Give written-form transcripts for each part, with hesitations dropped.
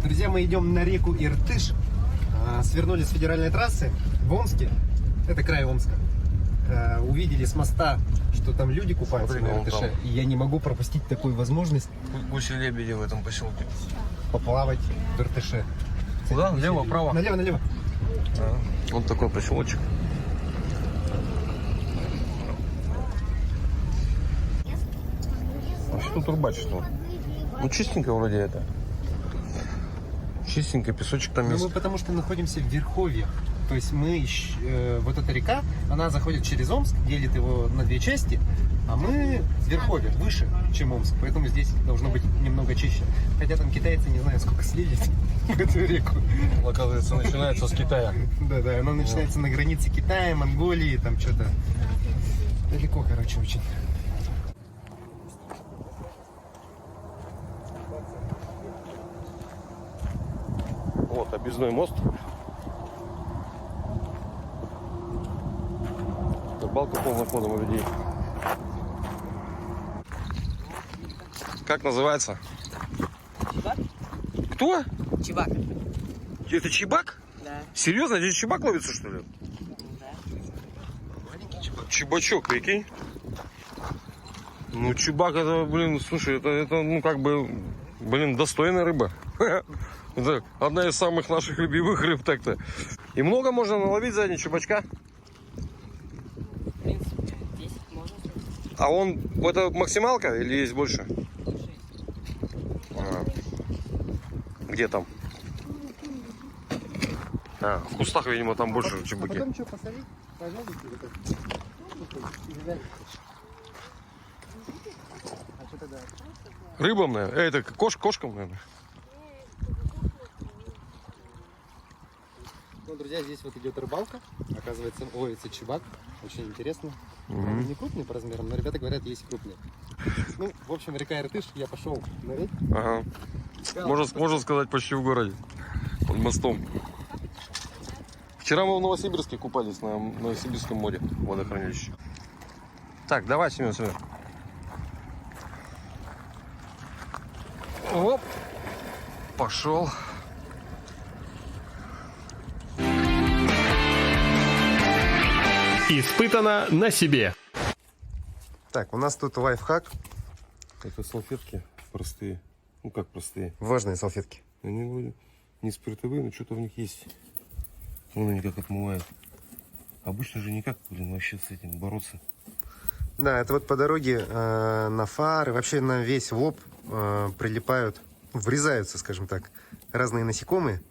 Друзья, мы идем на реку Иртыш. Свернули с федеральной трассы в Омске. Это край Омска. Увидели с моста, что там люди купаются. Смотри, на Иртыше. И я не могу пропустить такую возможность. Гуси-лебеди в этом поселке. Поплавать в Иртыше. Куда? Налево, право? Налево, налево. Вот такой поселочек. А что тут рыбачество? Ну, чистенько вроде это. Чистенько, песочек там есть. Мы потому что находимся в верховьях. То есть мы, вот эта река, она заходит через Омск, делит его на две части, а мы в верховьях, выше, чем Омск. Поэтому здесь должно быть немного чище. Хотя там китайцы, не знаю, сколько слились в эту реку. Оказывается, начинается с Китая. Да, она начинается на границе Китая, Монголии, там что-то далеко, короче, очень. Вот, объездной мост. Рыбалка полным ходом у людей. Как называется? Чебак? Кто? Чебак. Это чебак? Да. Серьезно? Здесь чебак ловится, что ли? Да. Чебачок, прикинь? Ну, чебак, это, блин, слушай, это ну, как бы, блин, достойная рыба. Это одна из самых наших любимых рыб так-то. И много можно наловить за день чебачка? В принципе, 10 можно. А он, это максималка или есть больше? Где там? В кустах, видимо, там больше чебаки. Потом что, посолить? Пожалуйста. А что тогда? Рыбам, наверное. Это кошкам, наверное. Ну, друзья, здесь вот идет рыбалка. Оказывается, ловится чебак. Очень интересно. Не крупный по размерам, но ребята говорят, есть крупные. Ну, в общем, река Иртыш, я пошел нырять. Ага. Можно сказать, почти в городе. Под мостом. Вчера мы в Новосибирске купались на Новосибирском море, водохранилище. Так, давай, Семен. Оп. Пошел. Испытано на себе. Так, у нас тут лайфхак. Это салфетки простые. Ну как простые? Важные салфетки. Они вроде не спиртовые, но что-то в них есть. Вон они как отмывают. Обычно же никак, блин, вообще с этим бороться. Да, это вот по дороге на фары, вообще на весь лоб прилипают, врезаются, скажем так, разные насекомые.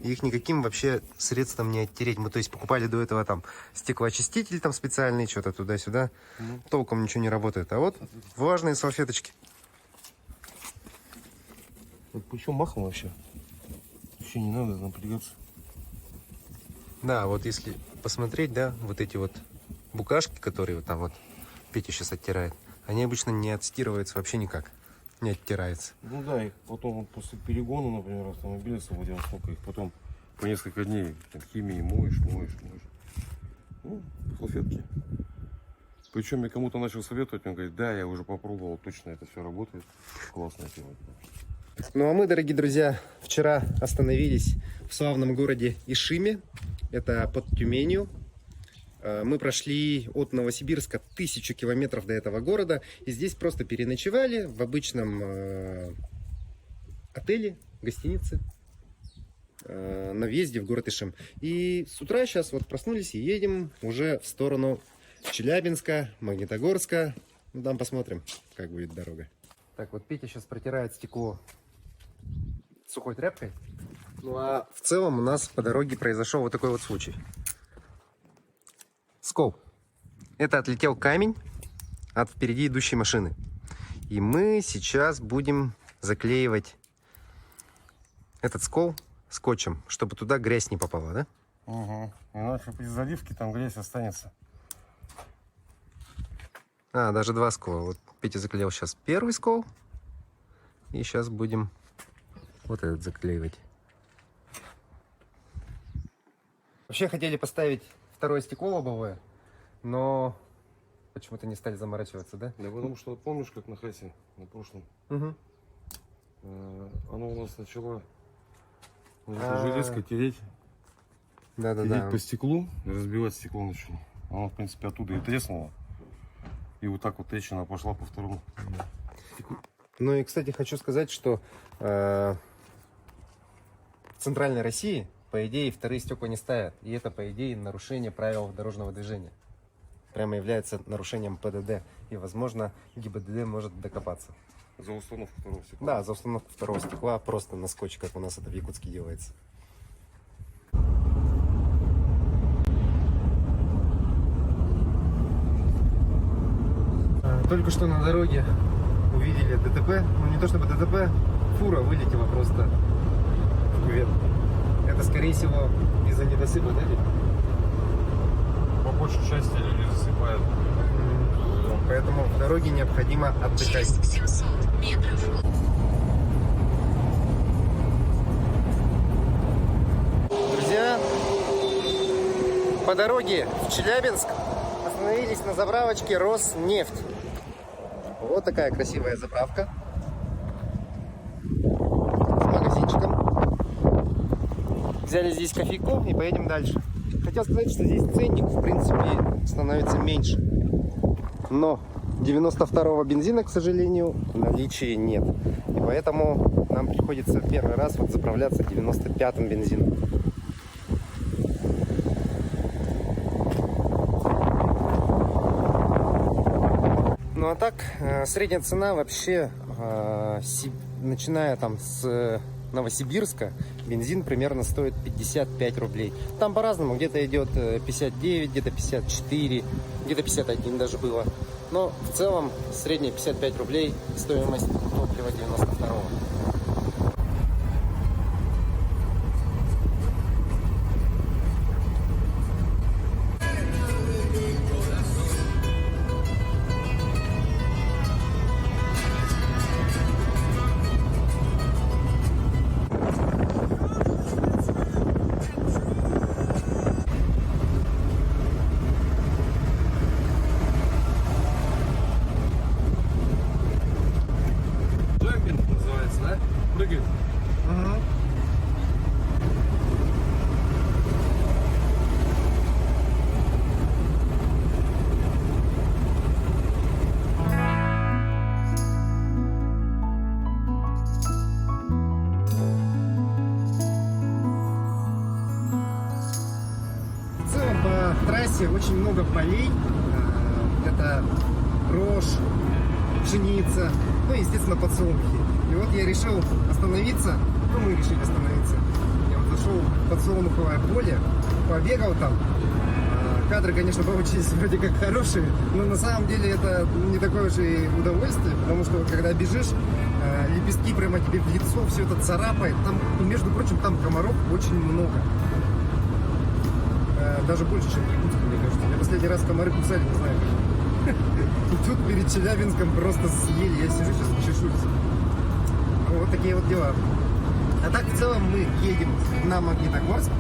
И их никаким вообще средством не оттереть. Мы, то есть, покупали до этого там стеклоочиститель там специальный, что-то туда-сюда. Толком ничего не работает. А вот влажные салфеточки. Это причем махом вообще. Вообще не надо напрягаться. Да, вот если посмотреть, да, вот эти вот букашки, которые вот там вот Петя сейчас оттирает, они обычно не отстирываются вообще никак. Не оттирается. Ну да, их потом вот после перегона, например, автомобиля свободен, сколько их потом по несколько дней там, химией моешь. Ну, салфетки. Причем я кому-то начал советовать, он говорит, да, я уже попробовал, точно это все работает. Классная тема. Ну а мы, дорогие друзья, вчера остановились в славном городе Ишиме. Это под Тюменью. Мы прошли от Новосибирска 1000 километров до этого города. И здесь просто переночевали в обычном отеле, гостинице на въезде в город Ишим. И с утра сейчас вот проснулись и едем уже в сторону Челябинска, Магнитогорска. Ну, там посмотрим, как будет дорога. Так, вот Петя сейчас протирает стекло сухой тряпкой. Ну а в целом у нас по дороге произошел вот такой вот случай. Скол. Это отлетел камень от впереди идущей машины. И мы сейчас будем заклеивать этот скол скотчем, чтобы туда грязь не попала, да? Угу. Иначе при заливке там грязь останется. А, даже два скола. Вот Петя заклеил сейчас первый скол. И сейчас будем вот этот заклеивать. Вообще хотели поставить второе стекло лобовое, но почему-то не стали заморачиваться, да? Да потому что, помнишь, как на Хасе, на прошлом? Угу. Оно у нас начало Вот эта железка тереть Да-да-да. по стеклу, и разбивать стекло начало. Оно, в принципе, оттуда и треснуло. И вот так вот трещина пошла по второму. Ну и, кстати, хочу сказать, что в центральной России, по идее, вторые стекла не ставят. И это, по идее, нарушение правил дорожного движения. Прямо является нарушением ПДД. И, возможно, ГИБДД может докопаться. За установку второго стекла. Да, за установку второго стекла просто на скотч, как у нас это в Якутске делается. Только что на дороге увидели ДТП. Ну, не то чтобы ДТП, фура вылетела просто в кювет. Это, скорее всего, из-за недосыпа, да, Вик? По большей части люди засыпают. Поэтому в дороге необходимо отдыхать. Через 700 метров. Друзья, по дороге в Челябинск остановились на заправочке Роснефть. Вот такая красивая заправка с магазинчиком. Взяли здесь кофейку и поедем дальше. Хотел сказать, что здесь ценник, в принципе, становится меньше. Но 92-го бензина, к сожалению, в наличии нет. И поэтому нам приходится первый раз вот заправляться 95-м бензином. Ну а так, средняя цена вообще, начиная там с Новосибирска, бензин примерно стоит 55 рублей. Там по-разному, где-то идет 59, где-то 54, где-то 51 даже было. Но в целом средняя 55 рублей стоимость топлива 92-го. Джемпинг называется, да? Прыгает. В целом по трассе очень много полей. Это рожь, пшеница, ну и, естественно, подсолнухи. И вот я решил остановиться, ну мы решили остановиться. Я вот зашел в подсолнуховое поле, побегал там. Кадры, конечно, получились вроде как хорошие, но на самом деле это не такое уж и удовольствие, потому что вот когда бежишь, лепестки прямо тебе в лицо, все это царапает. Там, и, между прочим, там комаров очень много. Даже больше, чем в Якутске, мне кажется. Я последний раз комары кусали, не знаю как. И тут перед Челябинском просто съели. Я сижу сейчас чешусь. Вот такие вот дела. А так, в целом, мы едем на Магнитогорск.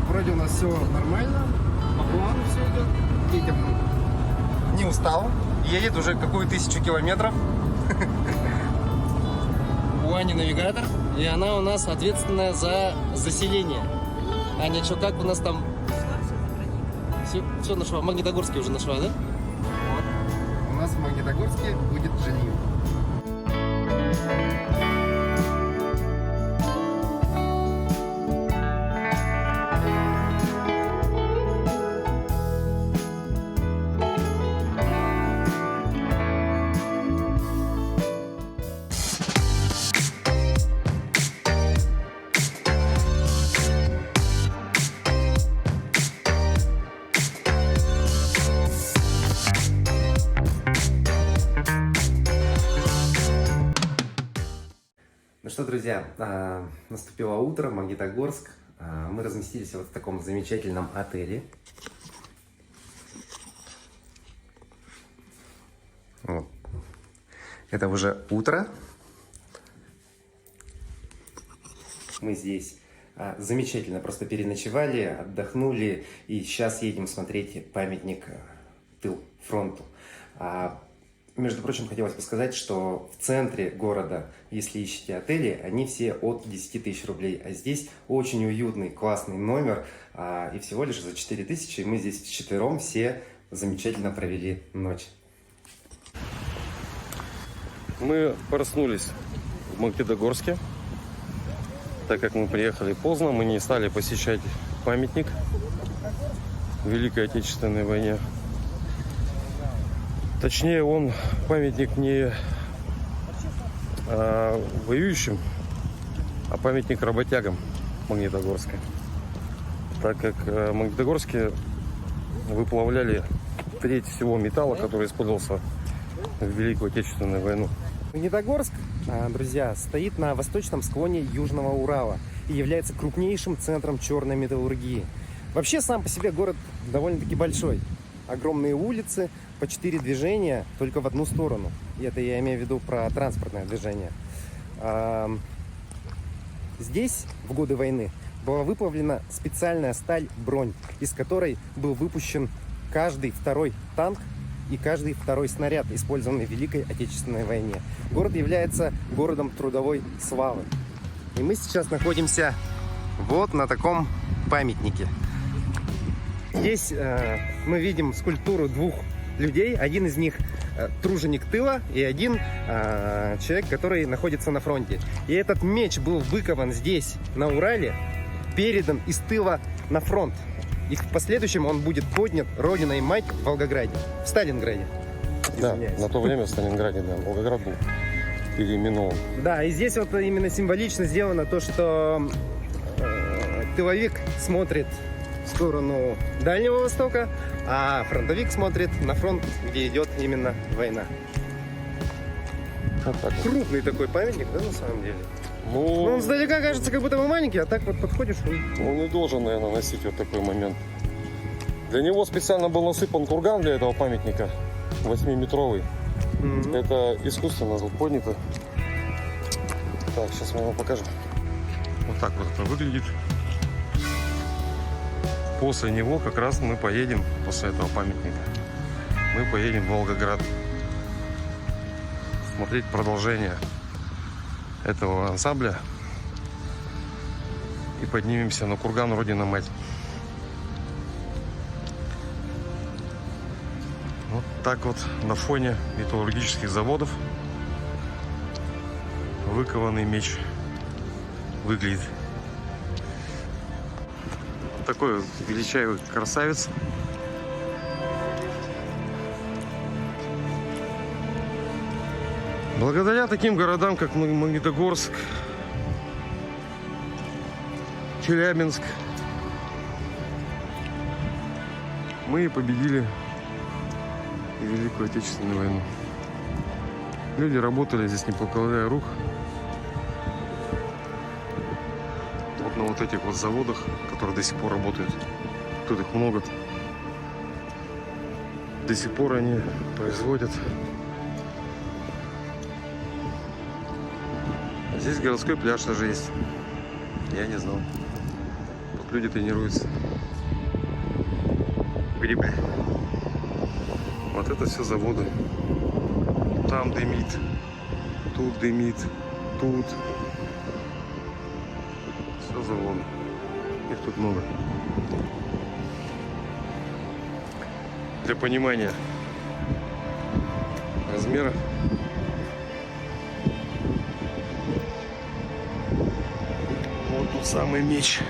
Вроде у нас все нормально. По плану все идет. Едем. Не устал. Едет уже какую 1000 километров. У Ани навигатор. И она у нас ответственная за заселение. Аня, что, как у нас там? Все нашла. В Магнитогорске уже нашла, да? Вот. У нас в Магнитогорске будет жилье. Ну что, друзья, наступило утро, Магнитогорск. Мы разместились вот в таком замечательном отеле. Вот. Это уже утро. Мы здесь замечательно просто переночевали, отдохнули. И сейчас едем смотреть памятник тыл фронту. Между прочим, хотелось бы сказать, что в центре города, если ищете отели, они все от 10 тысяч рублей. А здесь очень уютный, классный номер. И всего лишь за 4 тысячи мы здесь вчетвером все замечательно провели ночь. Мы проснулись в Магнитогорске. Так как мы приехали поздно, мы не стали посещать памятник Великой Отечественной войне. Точнее, он памятник не воюющим, а памятник работягам Магнитогорска. Так как в Магнитогорске выплавляли треть всего металла, который использовался в Великую Отечественную войну. Магнитогорск, друзья, стоит на восточном склоне Южного Урала и является крупнейшим центром черной металлургии. Вообще, сам по себе город довольно-таки большой. Огромные улицы, по 4 движения только в одну сторону. И это я имею в виду про транспортное движение. Здесь в годы войны была выплавлена специальная сталь «Бронь», из которой был выпущен каждый второй танк и каждый второй снаряд, использованный в Великой Отечественной войне. Город является городом трудовой славы. И мы сейчас находимся вот на таком памятнике. Здесь мы видим скульптуру двух людей. Один из них труженик тыла и один человек, который находится на фронте. И этот меч был выкован здесь, на Урале, передан из тыла на фронт. И в последующем он будет поднят родиной мать в Волгограде, в Сталинграде. Да, Извиняюсь. на то время в Сталинграде, да, Волгоград был переименован. Да, и здесь вот именно символично сделано то, что тыловик смотрит в сторону Дальнего Востока, а фронтовик смотрит на фронт, где идет именно война. Вот так вот. Крупный такой памятник, да, на самом деле? Ну, Ну, он сдалека кажется, как будто бы маленький, а так вот подходишь, он не должен, наверное, носить вот такой момент. Для него специально был насыпан курган для этого памятника, 8-метровый. Это искусственно тут поднято. Так, сейчас мы вам покажем. Вот так вот это выглядит. После него как раз мы поедем, после этого памятника, мы поедем в Волгоград смотреть продолжение этого ансамбля и поднимемся на курган Родина Мать. Вот так вот на фоне металлургических заводов выкованный меч выглядит. Такой величавый красавец. Благодаря таким городам, как Магнитогорск, Челябинск, мы и победили и Великую Отечественную войну. Люди работали здесь, не покладая рук. Вот на вот этих вот заводах, которые до сих пор работают. Тут их много. До сих пор они производят. Здесь городской пляж даже есть. Я не знал. Тут люди тренируются. Грибы. Вот это все заводы. Там дымит. Тут дымит. Тут. Все заводы. Их тут много. Для понимания размера. Вот тут самый меч.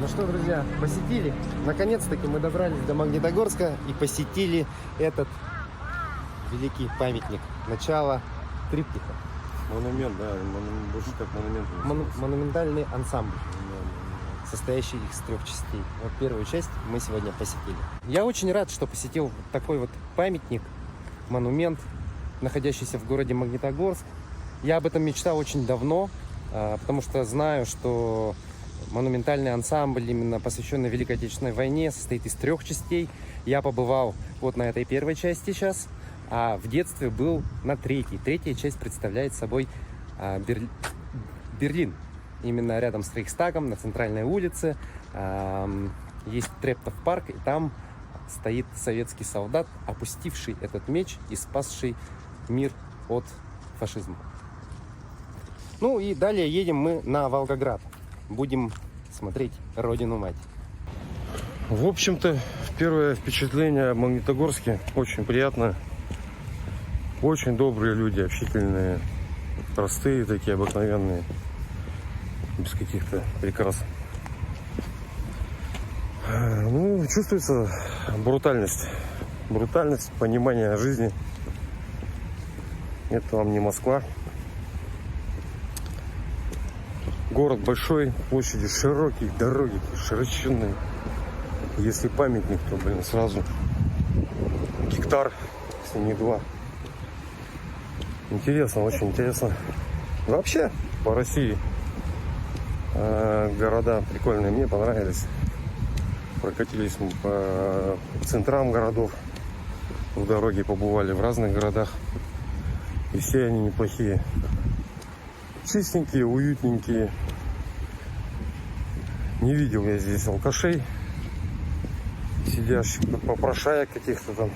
Ну что, друзья, посетили. Наконец-таки мы добрались до Магнитогорска и посетили этот великий памятник. Начало триптиха. Монумент, да, больше как монумент. Монументальный ансамбль. состоящий из 3 частей. Вот первую часть мы сегодня посетили. Я очень рад, что посетил вот такой вот памятник, монумент, находящийся в городе Магнитогорск. Я об этом мечтал очень давно, потому что знаю, что монументальный ансамбль, именно посвященный Великой Отечественной войне, состоит из 3 частей. Я побывал вот на этой первой части сейчас, а в детстве был на 3-й. 3-я часть представляет собой Берлин. Именно рядом с Рейхстагом, на центральной улице, есть Трептов парк, и там стоит советский солдат, опустивший этот меч и спасший мир от фашизма. Ну и далее едем мы на Волгоград. Будем смотреть родину мать. В общем-то, первое впечатление о Магнитогорске очень приятно. Очень добрые люди, общительные, простые такие, обыкновенные, без каких-то прикрас. Ну, чувствуется брутальность. Брутальность, понимание жизни. Это вам не Москва. Город большой, площади широкие, дороги широченные. Если памятник, то, блин, сразу гектар, если не 2. Интересно, очень интересно. Вообще, по России города прикольные, мне понравились. Прокатились мы по центрам городов. В дороге побывали в разных городах. И все они неплохие. Чистенькие, уютненькие. Не видел я здесь алкашей, сидящих, попрошаек каких-то там.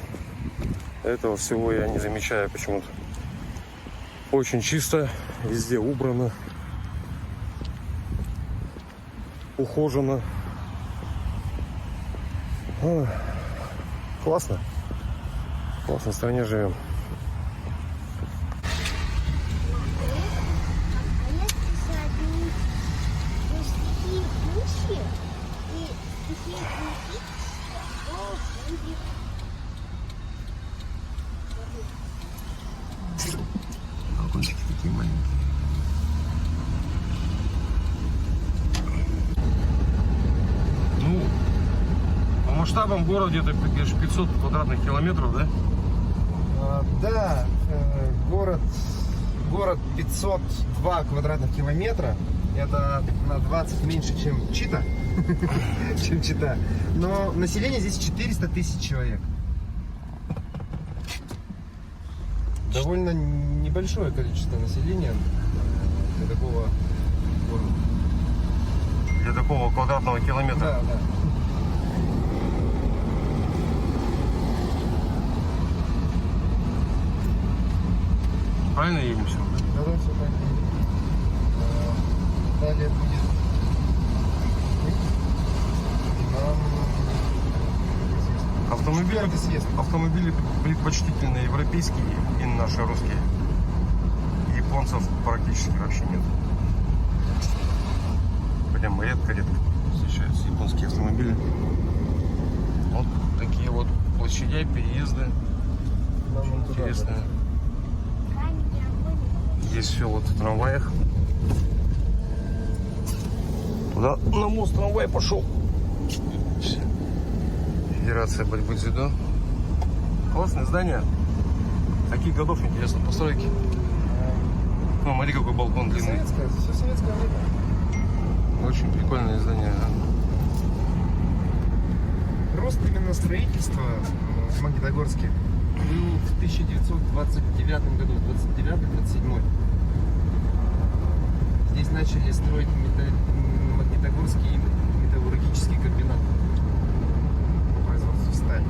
Этого всего я не замечаю почему-то. Очень чисто, везде убрано, ухожено. Классно. В классной стране живем. Балкончики такие маленькие. Ну, по масштабам город где-то 500 квадратных километров, да? Да, город 502 квадратных километра. Это на 20 меньше, чем Чита. Чем Чита. Но население здесь 400 тысяч человек. Довольно небольшое количество населения для такого города. Для такого квадратного километра. Да, да. Правильно едем все? Да, да, все правильно. Далее будет Автомобили предпочтительно европейские и наши русские. Японцев практически вообще нет. Прям редко-редко встречаются японские автомобили. Вот такие вот площадей, переезды. Очень интересные. Здесь все вот в трамваях. Туда на мост трамвай пошел. Федерация борьбы дзюдо. Классное здание. Каких годов, интересно, постройки? Ну, смотри, какой балкон длинный. Все советское время. Очень прикольное здание. Рост именно строительства в Магнитогорске был в 1929 году, 29-27. Здесь начали строить Магнитогорский металлургический комбинат по производству стали.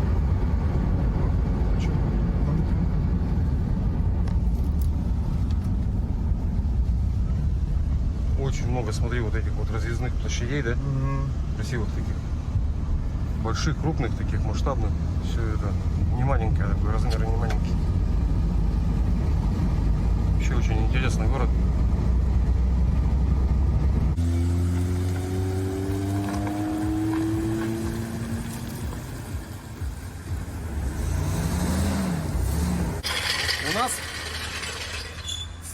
Очень много, смотри, вот этих вот разъездных площадей, да? Красивых таких. Больших, крупных, таких масштабных. Все это не маленькое, такой размер не маленький. Вообще очень интересный город. У нас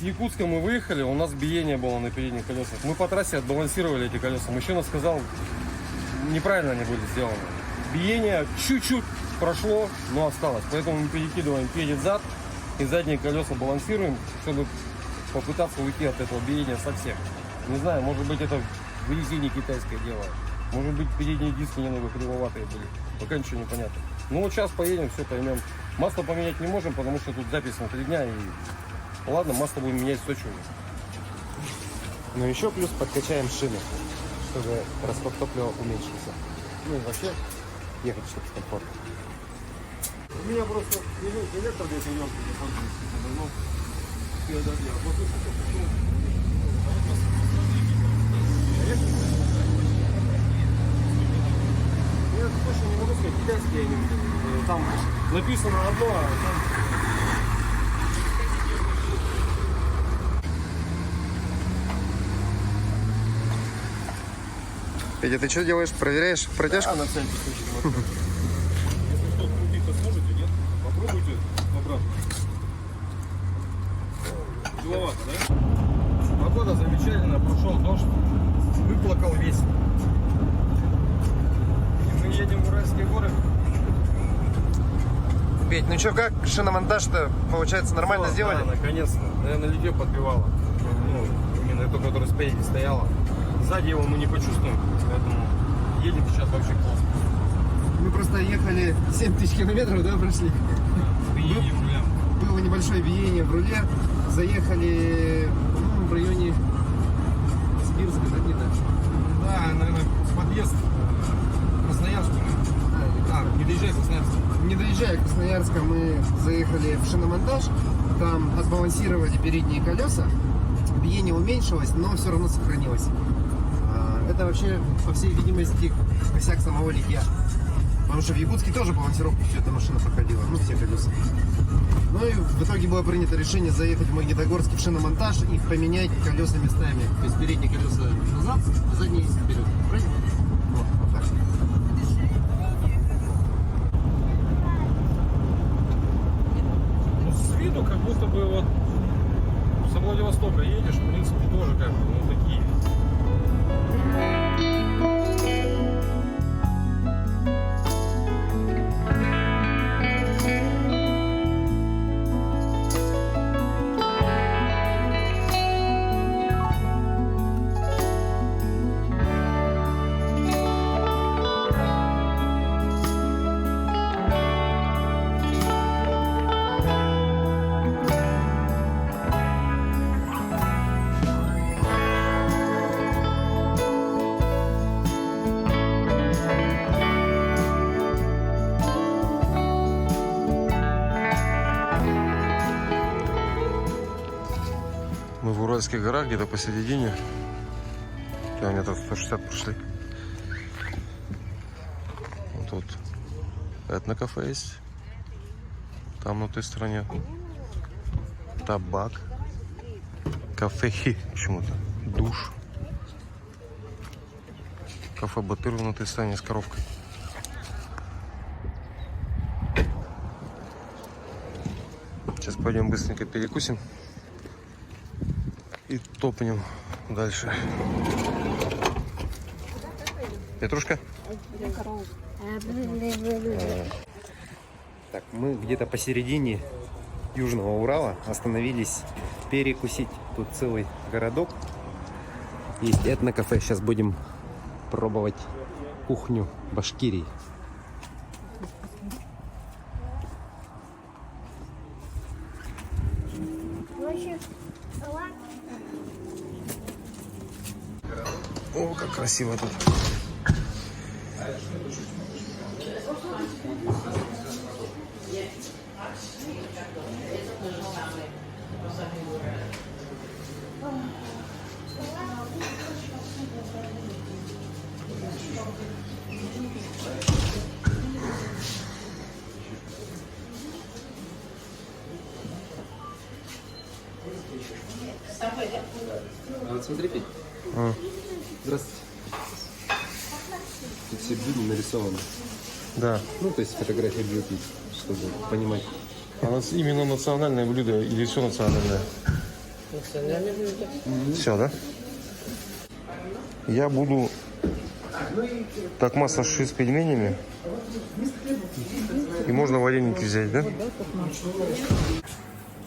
Якутска мы выехали, у нас биение было на передних колесах. Мы по трассе отбалансировали эти колеса. Мужчина сказал, неправильно они были сделаны. Биение чуть-чуть прошло, но осталось. Поэтому мы перекидываем перед-зад и задние колеса балансируем, чтобы попытаться уйти от этого биения совсем. Не знаю, может быть это в резине китайское дело. Может быть передние диски немного кривоватые были. Пока ничего не понятно. Ну вот сейчас поедем, все поймем. Масло поменять не можем, потому что тут запись на 3 дня. И ладно, масло будем менять в Сочи. Ну еще плюс подкачаем шины, чтобы расход топлива уменьшился. Ну и вообще ехать чтобы с комфортом. У меня просто электро здесь идет, я точно не могу сказать, китайский я не видел. Там написано одно, а там... Петя, ты что делаешь? Проверяешь протяжку? на всякий случай. Если что, крутить-то сможете, нет? Попробуйте обратно. Тяжеловато, да? Погода замечательная, прошел дождь, выплакал весь. И мы едем в Уральские горы. Петь, ну что, как шиномонтаж-то, получается, нормально сделали? Да, наконец-то. Наверное, людей подбивало. Ну, именно эту, которая спереди стояла. Сзади его мы не почувствуем, поэтому едем сейчас вообще классно. Мы просто ехали 7000 километров, да, прошли? Биение в руле. Было небольшое биение в руле. Заехали в районе Сибирска, да, где-то? Да, наверное, подъезд Красноярска. Не доезжай Красноярска. Не доезжая Красноярска, мы заехали в шиномонтаж. Там отбалансировали передние колеса. Биение уменьшилось, но все равно сохранилось. Это вообще, по всей видимости, косяк самого литья. Потому что в Якутске тоже балансировку все эта машина проходила, ну все колеса. Ну и в итоге было принято решение заехать в Магнитогорск в шиномонтаж и поменять колеса местами. То есть передние колеса назад, а задние вперед. Правильно? Вот так. Ну, с виду как будто бы вот со Владивостока едешь, в принципе, тоже как бы, ну, такие. Мы в Уральских горах, где-то посередине. Километров 160 прошли. Вот тут этнокафе есть. Там на той стороне табак. Кафе почему-то. Душ. Кафе Батыр на той стороне с коровкой. Сейчас пойдем быстренько перекусим. И топнем дальше. Петрушка? Так, мы где-то посередине Южного Урала остановились перекусить. Тут целый городок. Есть этнокафе. Сейчас будем пробовать кухню Башкирии. О, как красиво тут. А вот смотри, Петь. Здравствуйте. Тут все блюда нарисованы. Да. Ну, то есть фотография бьюти, чтобы понимать. А у нас именно национальное блюдо или все национальное? Национальное блюдо. Все, да? Я буду так масса ши с пельменями. И можно вареники взять, да?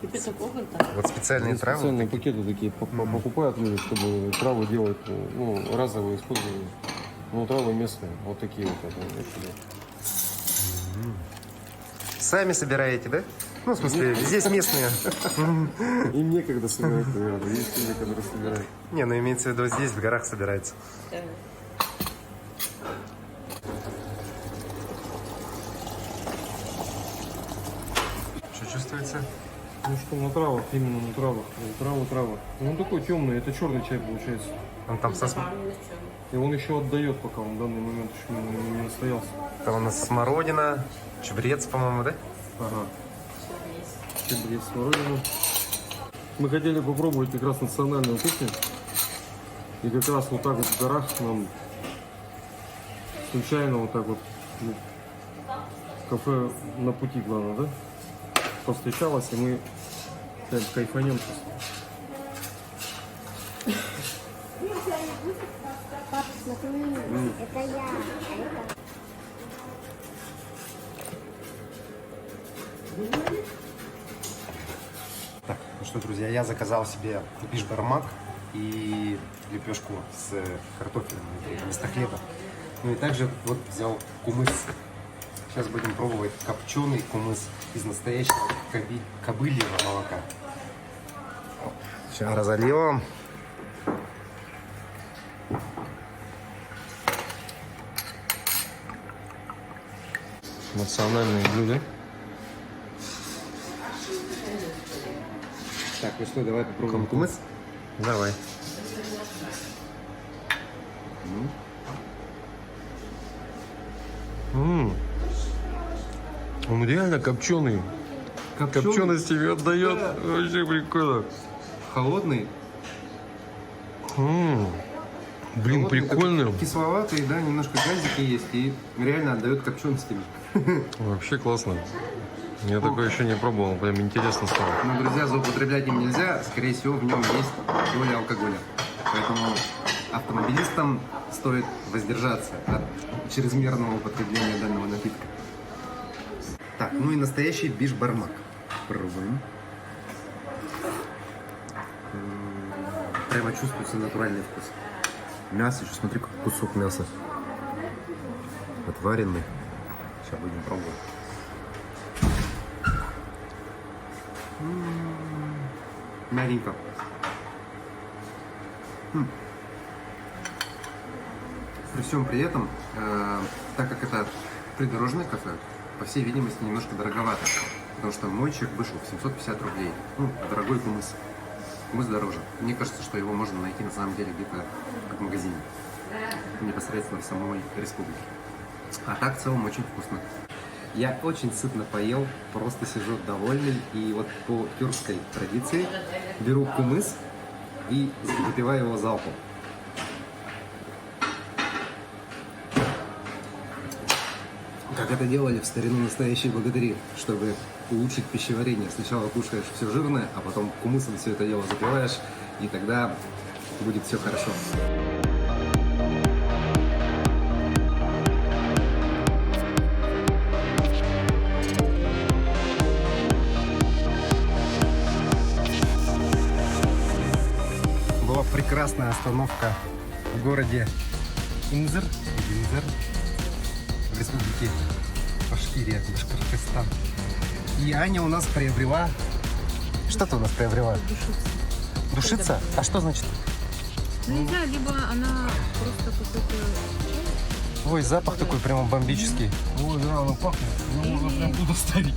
И петухов там. Вот специальные травы. Специальные пакеты такие покупают люди, чтобы травы делать, ну, разовые использования. Ну, травы местные, вот такие вот. Сами собираете, да? Ну, в смысле, здесь местные. Им некогда собирать, наверное. Есть люди, которые собирают. Не, ну имеется в виду, здесь в горах собирается. Да. Что чувствуется? Ну что, на травах, именно на травах. Трава. Ну, он такой темный, это черный чай получается. Он там, И он еще отдает, пока он в данный момент еще не настоялся. там у нас смородина, чабрец, по-моему, да? Ага. Чебрец, смородина. Мы хотели попробовать как раз национальную кухню. И как раз вот так вот в горах нам случайно вот так вот ну, кафе на пути, главное, да? Повстречалось, и мы прям кайфанем сейчас. Папа, смотри, это я. Так, ну что, друзья, я заказал себе бишбармак и лепешку с картофелем внутри, вместо хлеба. Ну и также вот взял кумыс. Сейчас будем пробовать копченый кумыс из настоящего кобыльего молока. Сейчас разольем. Национальные блюда. Так, ну что, давай попробуем кумыс. Давай. Он реально копченый. Копченостями отдает. Да. Вообще прикольно. Холодный. Блин, Холодный, прикольно. такой кисловатый, да, немножко газики есть и реально отдает копченостями. Вообще классно. Я такое еще не пробовал, прям интересно стало. Но, друзья, злоупотреблять им нельзя, скорее всего, в нем есть доля алкоголя. Поэтому автомобилистам стоит воздержаться от чрезмерного употребления данного напитка. Так, ну и настоящий бишбармак. Пробуем. Прямо чувствуется натуральный вкус. Мясо, еще смотри, как кусок мяса. Отваренный. Сейчас будем пробовать. Мягенько. При всем при этом, так как это придорожное кафе, по всей видимости, немножко дороговато. Потому что мой чек вышел в 750 рублей. Ну, дорогой кумыс. Кумыс дороже. Мне кажется, что его можно найти на самом деле где-то в магазине. Непосредственно в самой республике. А так в целом очень вкусно. Я очень сытно поел, просто сижу довольный. И вот по тюркской традиции беру кумыс и выпиваю его залпом. Как это делали в старину настоящие богатыри, чтобы улучшить пищеварение. Сначала кушаешь все жирное, а потом кумысом все это дело запиваешь, и тогда будет все хорошо. Была прекрасная остановка в городе Инзер, в республике Башкирия, Башкортостан. И Аня у нас приобрела... Что ты у нас приобрела? Душица. А что значит? Ну, не знаю, либо она просто какой-то... Ой, запах такой прямо бомбический. Ой, да, оно пахнет. Ну, можно прям туда ставить.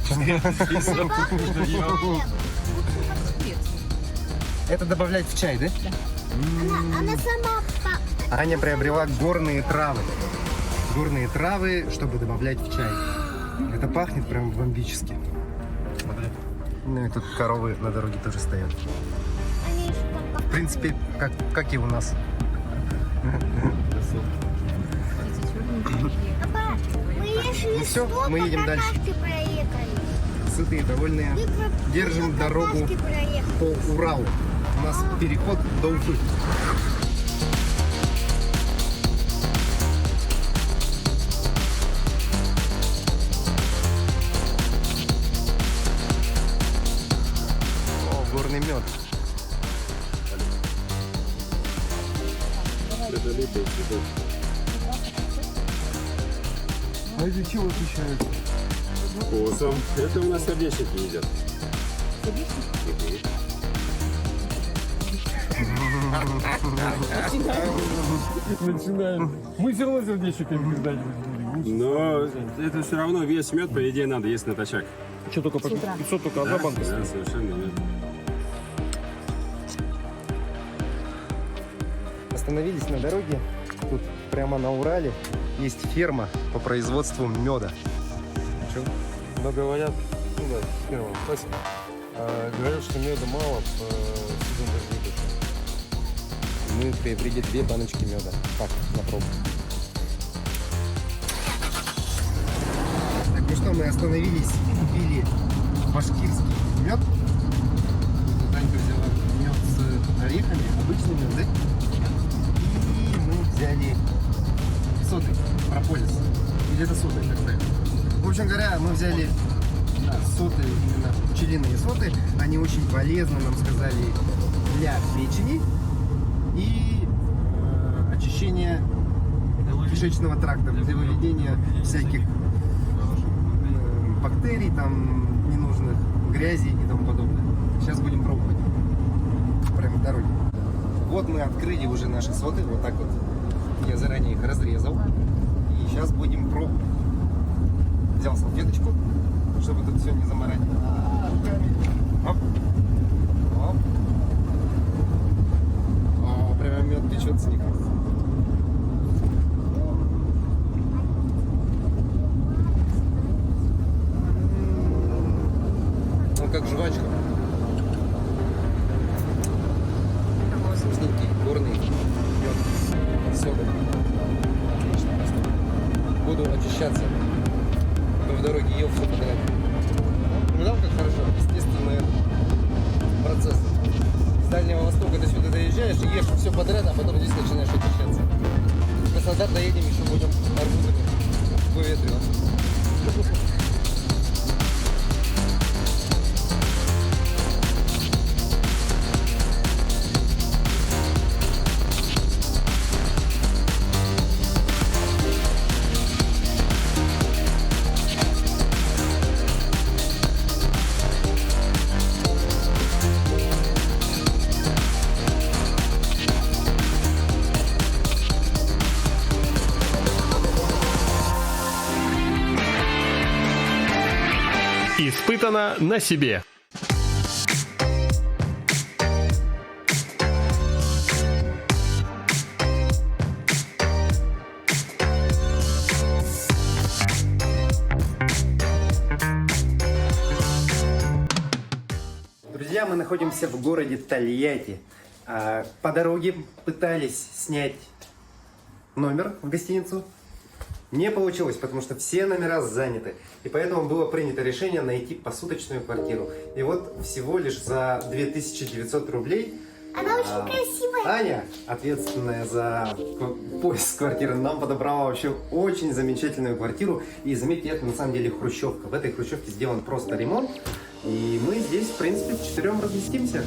Это добавлять в чай, да? Она сама... Аня приобрела горные травы. Горные травы, чтобы добавлять в чай. Это пахнет прям бомбически. Смотри. Ну и тут коровы на дороге тоже стоят. В принципе, как и у нас. Папа, мы ешли Ну всё, столько, мы едем дальше. какашки проехали. Сытые, довольные. Держим Мы дорогу какашки проехали. по Уралу. У нас переход до Уфы. О, горный мед. А из-за чего отличается? Вкусом. Это у нас сердечники едят. Начинаем. Мы все равно сердечниками когда-нибудь будем. Но это все равно весь мед, по идее, надо есть натощак. Что только 500 только одна банка? Да, совершенно верно. Остановились на дороге. Тут прямо на Урале есть ферма по производству меда. Но говорят, ну да, первым, спасибо. Говорят, что меда мало, сезон даже не Мы приобрели 2 баночки меда. Так, на пробу. Так, ну что, мы остановились, купили башкирский мед. Тут Танька взяла мед с орехами, обычный мед, да? И мы взяли соты, прополис. Или это соты, как так? В общем говоря, мы взяли соты, именно пчелиные соты. Они очень полезны, нам сказали, для печени и очищения кишечного тракта, для выведения всяких бактерий, там, ненужных, грязи и тому подобное. Сейчас будем пробовать. Прямо в дороге. Вот мы открыли уже наши соты. Вот так вот. Я заранее их разрезал. И сейчас будем пробовать. Взял салфеточку, чтобы тут все не заморать. Оп. Оп. О, прямо мед течет с них. Он как жвачка. Вкусненький, горный мед с содой. Отлично просто. Буду очищаться. В дороге ел все подряд. Ну да, как хорошо, естественный процесс. С Дальнего Востока до сюда доезжаешь и ешь все подряд, а потом здесь начинаешь очищаться. В Краснодар доедем, еще будем арбузами выветриваться. Испытано на себе. Друзья, мы находимся в городе Тольятти. По дороге пытались снять номер в гостиницу. Не получилось, потому что все номера заняты. И поэтому было принято решение найти посуточную квартиру. И вот всего лишь за 2900 рублей Она очень красивая. Аня, ответственная за поиск квартиры, нам подобрала вообще очень замечательную квартиру. И заметьте, это на самом деле хрущевка. В этой хрущевке сделан просто ремонт. И мы здесь, в принципе, вчетвером разместимся.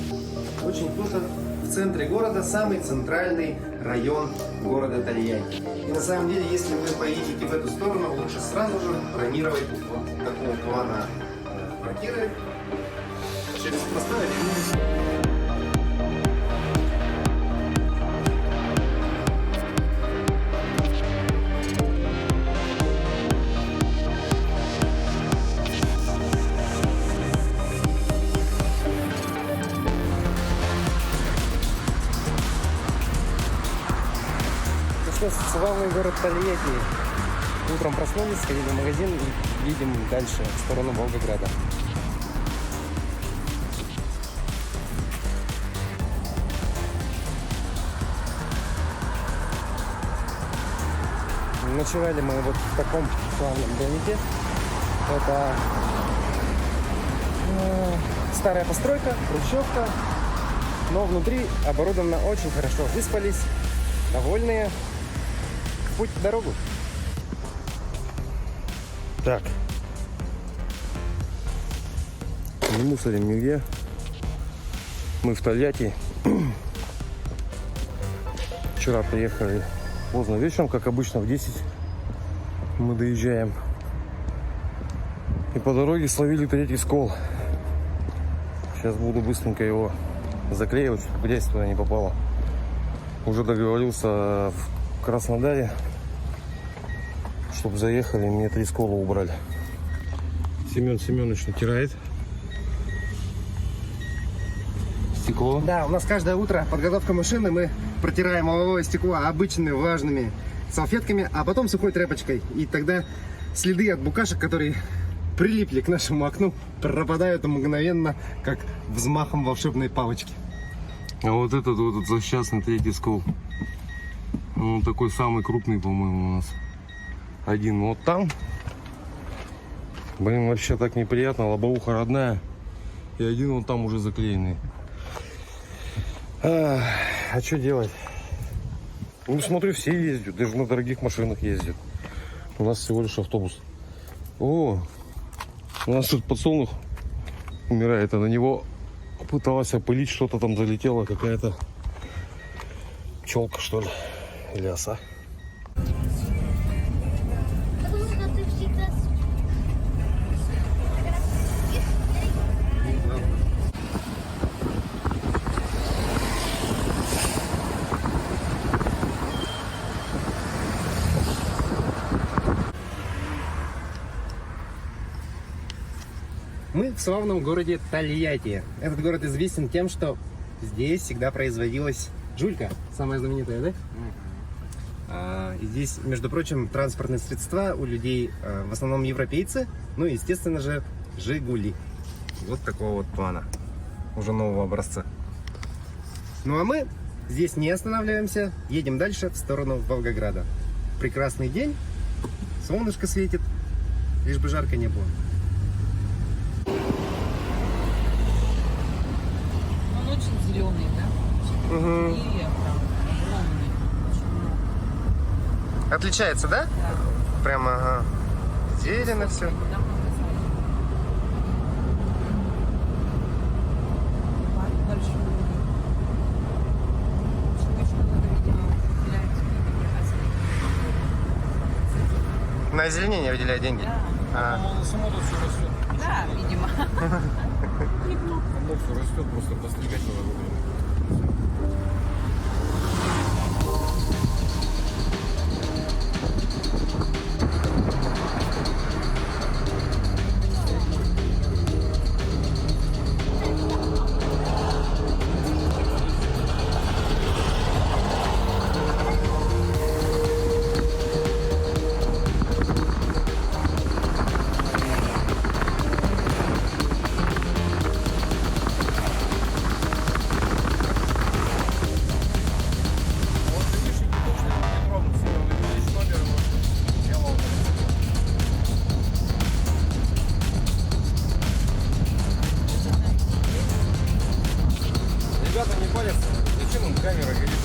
Очень круто. В центре города, самый центральный район города Тольятти. И на самом деле, если вы поедете в эту сторону, лучше сразу же бронировать вот такого плана квартиры через простое линию. Славный город Тольятти. Утром проснулись, сходили в магазин и едем дальше, в сторону Волгограда. Ночевали мы вот в таком славном домике. Это старая постройка, хрущевка. но внутри оборудовано очень хорошо. Выспались, довольные. В путь в дорогу. Так. Не мусорим нигде. Мы в Тольятти. Вчера приехали поздно вечером, как обычно, в 10 мы доезжаем. И по дороге словили третий скол. Сейчас буду быстренько его заклеивать, чтобы грязь туда не попала. Уже договорился в Краснодаре, чтобы заехали, мне 3 скола убрали. Семен Семенович натирает стекло. Да, у нас каждое утро подготовка машины. Мы протираем лобовое стекло обычными влажными салфетками, а потом сухой тряпочкой. И тогда следы от букашек, которые прилипли к нашему окну, пропадают мгновенно, как взмахом волшебной палочки. А вот этот злосчастный третий скол. Он такой самый крупный, по-моему, у нас. Один вот там. Блин, вообще так неприятно. Лобовуха родная. И один вон там уже заклеенный. А что делать? Ну, смотрю, все ездят. Даже на дорогих машинах ездят. У нас всего лишь автобус. О, у нас тут подсолнух умирает. А на него пыталась опылить. Что-то там залетело. Какая-то пчелка, что ли. Или оса. Потому что ты всегда... Мы в славном городе Тольятти. Этот город известен тем, что здесь всегда производилась жулька, самая знаменитая, да? И здесь, между прочим, транспортные средства у людей в основном европейцы, ну и, естественно же, Жигули. Вот такого вот плана, уже нового образца. Ну а мы здесь не останавливаемся, едем дальше в сторону Волгограда. Прекрасный день, солнышко светит, лишь бы жарко не было. Он очень зеленый, да? Угу. И прям огромный. Очень много. Отличается, да? Да. Прямо, ага. Зелено все. Там показали. Парк большой. Очень много, видимо, уделяют деньги. На озеленение выделяют деньги? Да. А, Да, видимо. Оно все растет, просто постригать надо вовремя. Ребята не палятся. Зачем им камера горит?